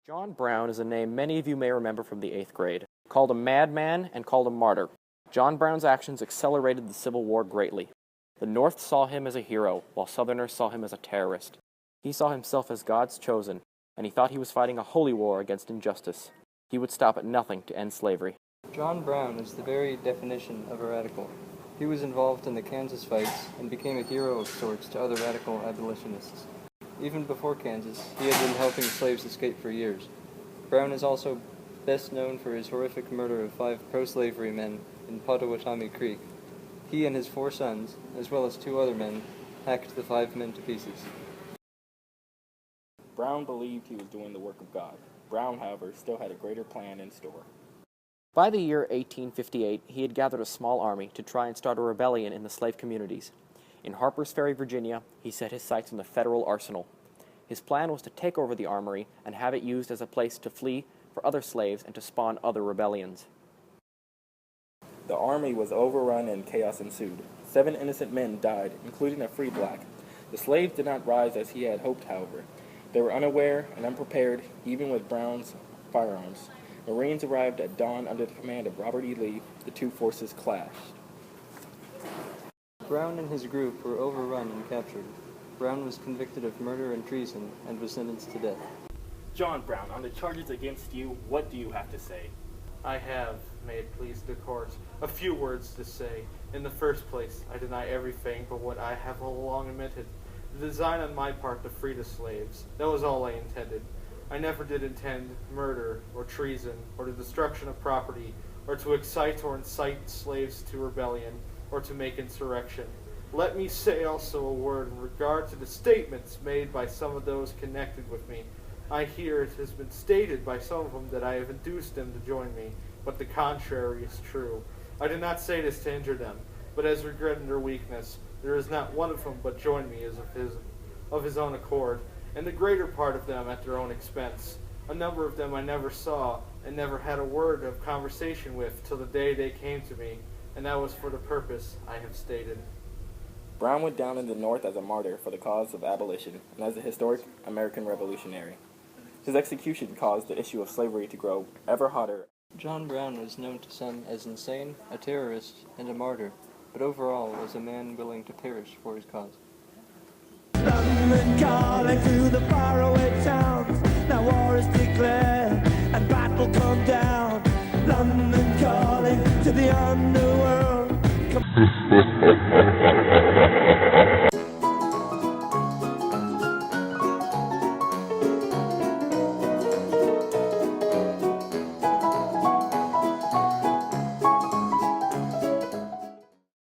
John Brown is a name many of you may remember from the 8th grade. Called a madman and called a martyr, John Brown's actions accelerated the Civil War greatly. The North saw him as a hero, while Southerners saw him as a terrorist. He saw himself as God's chosen, and he thought he was fighting a holy war against injustice. He would stop at nothing to end slavery. John Brown is the very definition of a radical. He was involved in the Kansas fights and became a hero of sorts to other radical abolitionists. Even before Kansas, he had been helping slaves escape for years. Brown is also best known for his horrific murder of 5 pro-slavery men in Pottawatomie Creek. He and his 4 sons, as well as 2 other men, hacked the 5 men to pieces. Brown believed he was doing the work of God. Brown, however, still had a greater plan in store. By the year 1858, he had gathered a small army to try and start a rebellion in the slave communities. In Harper's Ferry, Virginia, he set his sights on the federal arsenal. His plan was to take over the armory and have it used as a place to flee for other slaves and to spawn other rebellions. The army was overrun and chaos ensued. 7 innocent men died, including a free black. The slaves did not rise as he had hoped, however. They were unaware and unprepared, even with Brown's firearms. Marines arrived at dawn under the command of Robert E. Lee. The 2 forces clashed. Brown and his group were overrun and captured. Brown was convicted of murder and treason and was sentenced to death. John Brown, on the charges against you, what do you have to say? I have, may it please the court, a few words to say. In the first place, I deny everything but what I have all along admitted. The design on my part to free the slaves. That was all I intended. I never did intend murder or treason or the destruction of property or to excite or incite slaves to rebellion or to make insurrection. Let me say also a word in regard to the statements made by some of those connected with me. I hear it has been stated by some of them that I have induced them to join me, but the contrary is true. I do not say this to injure them, but as regretting their weakness, there is not one of them but joined me as of his own accord, and the greater part of them at their own expense. A number of them I never saw and never had a word of conversation with till the day they came to me, and that was for the purpose I have stated. Brown went down in the North as a martyr for the cause of abolition and as a historic American revolutionary. His execution caused the issue of slavery to grow ever hotter. John Brown was known to some as insane, a terrorist, and a martyr, but overall was a man willing to perish for his cause. London calling to the faraway towns. Now war is declared and battle come down. London calling to the